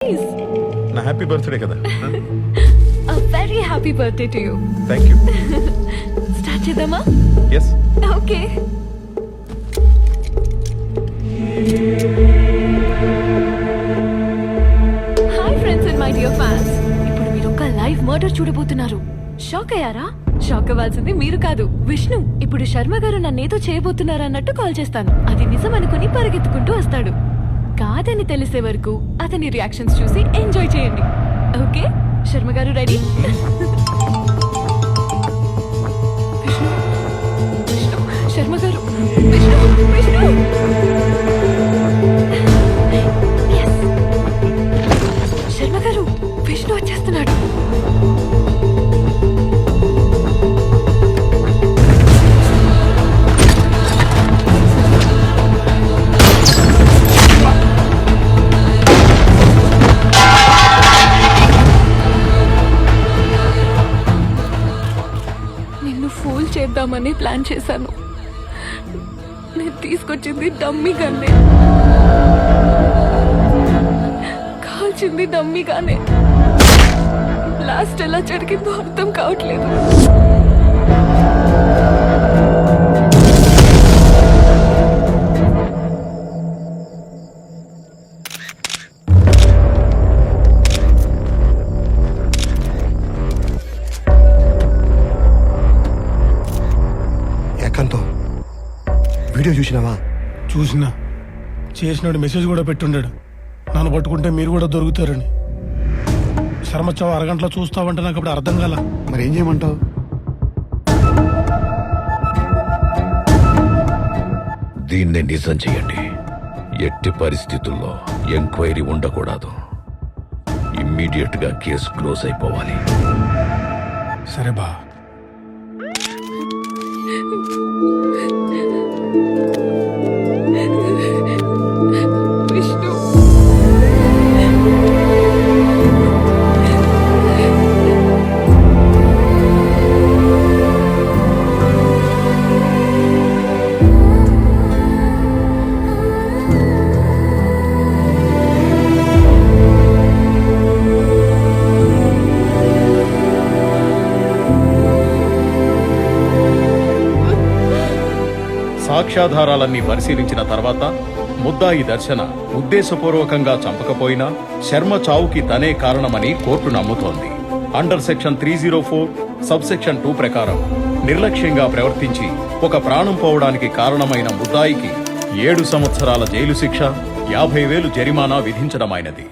Nice. నా happy birthday కదా. A very happy birthday to you. Thank you. Start చేద్దామా? Yes. Okay. Hi friends and my dear fans. ఇప్పుడు మీరు ఒక live murder చూడబోతున్నారు. Shock అయ్యారా? షాక్ అవ్వాల్సింది మీరు కాదు, విష్ణు. ఇప్పుడు శర్మ గారు నన్నేదో చేయబోతున్నారు అన్నట్టు కాల్ చేస్తాను. అది నిజం అనుకుని పరిగెత్తుకుంటూ వస్తాడు. కాదని తెలిసే వరకు అతని రియాక్షన్స్ చూసి ఎంజాయ్ చేయండి. ఓకే, శర్మ గారు రెడీ? విష్ణు, విష్ణు, శర్మ గారు, విష్ణు, విష్ణు. Yes. శర్మ గారు, విష్ణు వచ్చేస్తున్నాడు. ఫూల్ చేద్దామని ప్లాన్ చేశాను. నేను తీసుకొచ్చింది డమ్మీ గన్నే, కాల్చింది డమ్మీగానే. లాస్ట్ ఎలా జరిగిందో అర్థం కావట్లేదు. వీడియో చూసినావా? చూసినా. చేసినాడు మెసేజ్ కూడా పెట్టుండాడు, నన్ను పట్టుకుంటే మీరు కూడా దొరుకుతారని. శర్మచ్చావు అరగంటలో చూస్తావంటే నాకు అప్పుడు అర్థం కాల. మరి ఏం చేయమంటావు? దీన్ని నిజం చేయండి. ఎట్టి పరిస్థితుల్లో ఎంక్వైరీ ఉండకూడదు. ఇమ్మీడియట్ గా కేసు క్లోజ్ అయిపోవాలి. సరే బా. విష్ణు, సాక్ష్యాధారాలన్నీ పరిశీలించిన తర్వాత ముద్దాయి దర్శన ఉద్దేశపూర్వకంగా చంపకపోయినా శర్మ చావుకి తనే కారణమని కోర్టు నమ్ముతోంది. అండర్ సెక్షన్ 304 సబ్ సెక్షన్ 2 ప్రకారం నిర్లక్ష్యంగా ప్రవర్తించి ఒక ప్రాణం పోవడానికి కారణమైన ముద్దాయికి 7 సంవత్సరాల జైలు శిక్ష, 50,000 జరిమానా విధించడమైనది.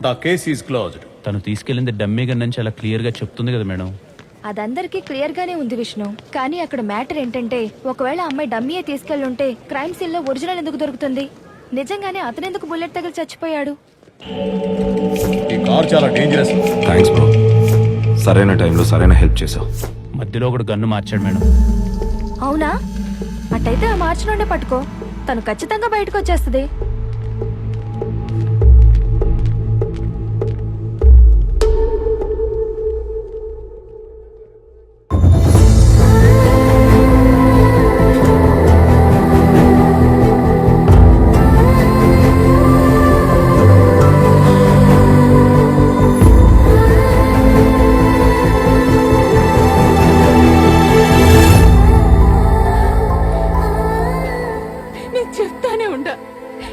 The case is closed. తను తీసుకెళ్లింది డమ్మీ గన్ అని చాలా క్లియర్ గా చెప్తుంది కదా మేడం. అదందరికీ క్లియర్ గానే ఉంది విష్ణు. కానీ అక్కడ మ్యాటర్ ఏంటంటే, ఒకవేళ అమ్మాయి డమ్మీయే తీసుకెళ్ళుంటే క్రైమ్ సీన్ లో ఒరిజినల్ ఎందుకు దొరుకుతుంది? నిజంగానే అతనెందుకు బుల్లెట్ తగిలి చచ్చిపోయాడు? ఈ కార్ చాలా డేంజరస్. థ్యాంక్స్ బ్రో, సరైన టైంలో సరైన హెల్ప్ చేసావు. మధ్యలో ఒకడు గన్ను మార్చాడు మేడం. అవునా? అట్టయితే ఆ మార్చి నుండే పట్టుకో, తను ఖచ్చితంగా బయటకు వచ్చేస్తుంది.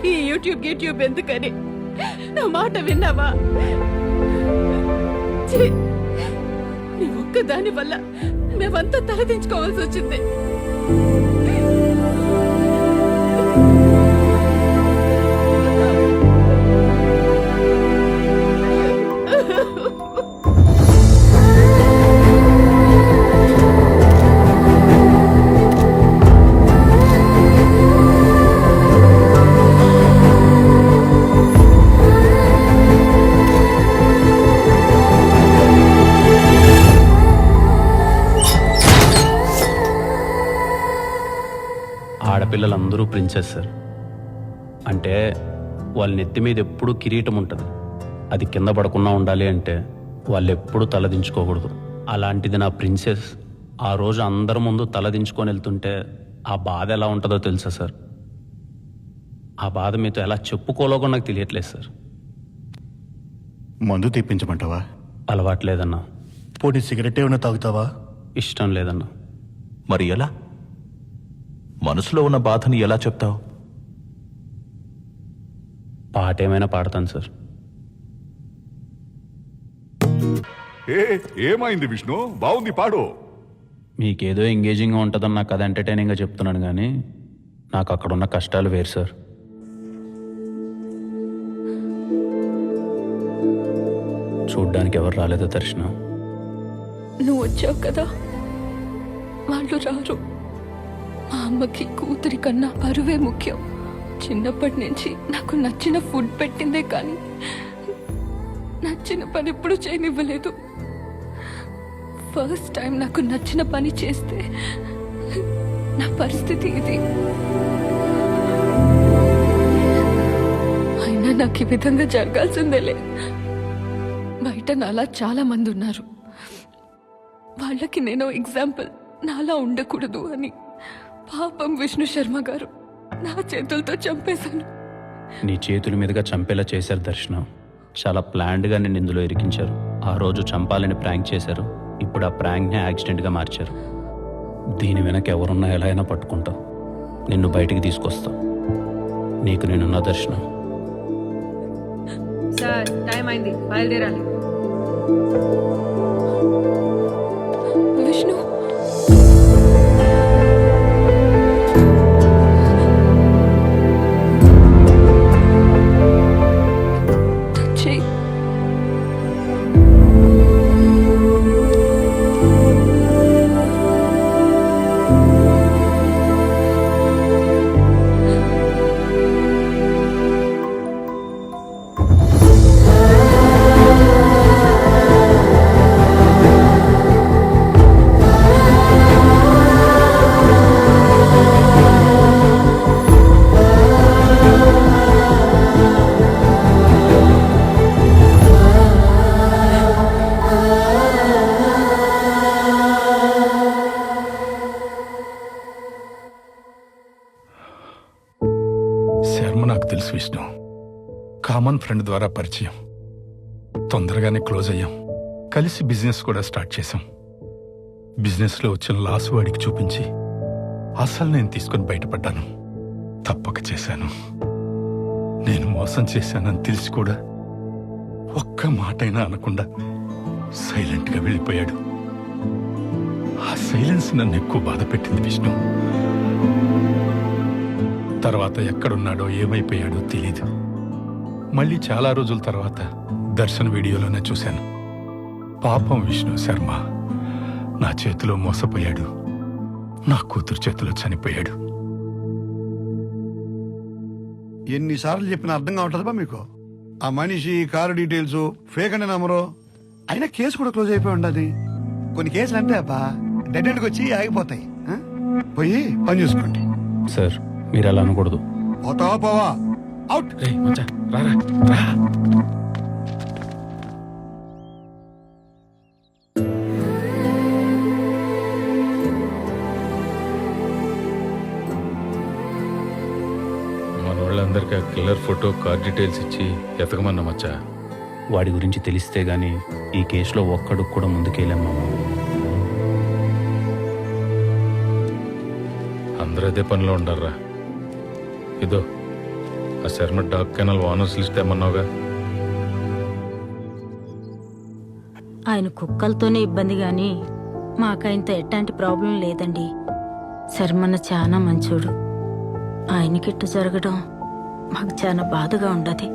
ఈ యూట్యూబ్ ఎందుకని? నా మాట విన్నావా? నీ ఒక్క దాని వల్ల మేమంతా తలదించుకోవాల్సి వచ్చింది. ఆడపిల్లలందరూ ప్రిన్సెస్ సార్. అంటే వాళ్ళ నెత్తి మీద ఎప్పుడూ కిరీటం ఉంటుంది, అది కింద పడకుండా ఉండాలి అంటే వాళ్ళు ఎప్పుడూ తలదించుకోకూడదు. అలాంటిది నా ప్రిన్సెస్ ఆ రోజు అందరి ముందు తలదించుకొని వెళ్తుంటే ఆ బాధ ఎలా ఉంటుందో తెలుసా సార్? ఆ బాధ మీతో ఎలా చెప్పుకోలేకో నాకు తెలియట్లేదు సార్. మందు తెప్పించమంటావా? అలవాట్లేదన్నా. పోటీ సిగరెట్ ఏమైనా తాగుతావా? ఇష్టం లేదన్నా. మరి ఎలా? మనసులో ఉన్న బాధని ఎలా చెప్తావు? పాట ఏమైనా పాడతాను సార్. ఏమైంది విష్ణు? బాగుంది, పాడు. మీకేదో ఎంగేజింగ్గా ఉంటుందని నాకు అది ఎంటర్టైనింగ్గా చెప్తున్నాను, కానీ నాకు అక్కడున్న కష్టాలు వేరు సార్. చూడ్డానికి ఎవరు రాలేదో దర్శనం. నువ్వు వచ్చావు కదా, వాళ్ళు రారు. మా అమ్మకి కూతురి కన్నా పరువే ముఖ్యం. చిన్నప్పటి నుంచి నాకు నచ్చిన ఫుడ్ పెట్టిందే కానీ నచ్చిన పని ఎప్పుడు చేయనివ్వలేదు. ఫస్ట్ టైం నాకు నచ్చిన పని చేస్తే నా పరిస్థితి ఇది. అయినా నాకు ఈ విధంగా జరగాల్సిందేలే. బయట నాలా చాలా మంది ఉన్నారు, వాళ్ళకి నేను ఎగ్జాంపుల్ నాలా ఉండకూడదు అని పాపం విష్ణు శర్మ గారు నా చేతులతో చంపేశాను. నీ చేతుల మీదుగా చంపేలా చేశారు దర్శనం. చాలా ప్లాన్డ్గా నిన్ను ఇందులో ఇరికించారు. ఆ రోజు చంపాలని ప్రాంక్ చేశారు, ఇప్పుడు ఆ ప్రాంక్ని యాక్సిడెంట్గా మార్చారు. దీని వెనక ఎవరున్నా ఎలా అయినా పట్టుకుంటా, నిన్ను బయటికి తీసుకొస్తా. నీకు నేనున్న దర్శనం. సార్, టైం అయింది, బయలుదేరాలి. విష్ణు, చెయ్యి. శర్మ నాకు తెలుసు విష్ణు. కామన్ ఫ్రెండ్ ద్వారా పరిచయం. తొందరగానే క్లోజ్ అయ్యాం. కలిసి బిజినెస్ కూడా స్టార్ట్ చేశాం. బిజినెస్లో వచ్చిన లాస్ వాడికి చూపించి అసలు నేను తీసుకొని బయటపడ్డాను. తప్పక చేశాను. నేను మోసం చేశానని తెలిసి కూడా ఒక్క మాటైనా అనకుండా సైలెంట్గా వెళ్ళిపోయాడు. ఆ సైలెన్స్ నన్ను ఎక్కువ బాధ పెట్టింది విష్ణు. తర్వాత ఎక్కడున్నాడో ఏమైపోయాడో తెలీదు. మళ్ళీ చాలా రోజుల తర్వాత దర్శన్ వీడియోలోనే చూశాను. పాపం విష్ణు శర్మ నా చేతిలో మోసపోయాడు, నా కూతురు చేతిలో చనిపోయాడు. ఎన్నిసార్లు చెప్పినా అర్థం కావట్లేదా మీకు? ఆ మనిషి, కారు డీటెయిల్స్ ఫేక్ అని నమ్మరు. అయినా కేసు కూడా క్లోజ్ అయిపోయి ఉండదు. కొన్ని కేసులు అంటే అబ్బా డెడ్ ఎండ్కి వచ్చి ఆగిపోతాయి. పోయి పని చూసుకోండి. సార్, మీరు అలా అనకూడదు. పోతావా పోవా? అవుట్. మన వాళ్ళందరికీ ఆ కిల్లర్ ఫోటో, కార్ డీటెయిల్స్ ఇచ్చి ఎతకమన్నా మచ్చా. వాడి గురించి తెలిస్తే గానీ ఈ కేసులో ఒక్కడికి కూడా ముందుకెళ్ళాం మామ. అందరూ అదే పనిలో ఉండారా. ఇదో ఆ Sharma dog kennel owners list ఏమన్నావుగా. ఆయన కుక్కలతోనే ఇబ్బంది గాని మాకైంత ఎట్లాంటి ప్రాబ్లం లేదండి. శర్మన్న చాలా మంచోడు. ఆయనకిట్టు జరగడం మాకు చాలా బాధగా ఉండదు.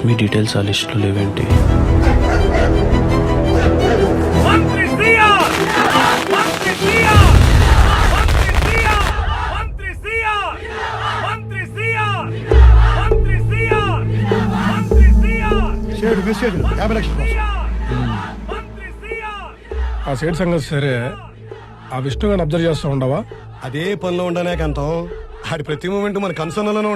లక్ష్మి డీటెయిల్స్ ఆ లిస్టులో లేవేంటి? షేడు మెసేజ్ 50 లక్షల కోసం. ఆ సైడ్ సంగతి సరే, ఆ విష్ణు గారిని అబ్జర్వ్ చేస్తూ ఉండవా? అదే పనిలో ఉండనే కంతం ఆడి ప్రతి మూమెంట్ మన కన్సర్న్లోనే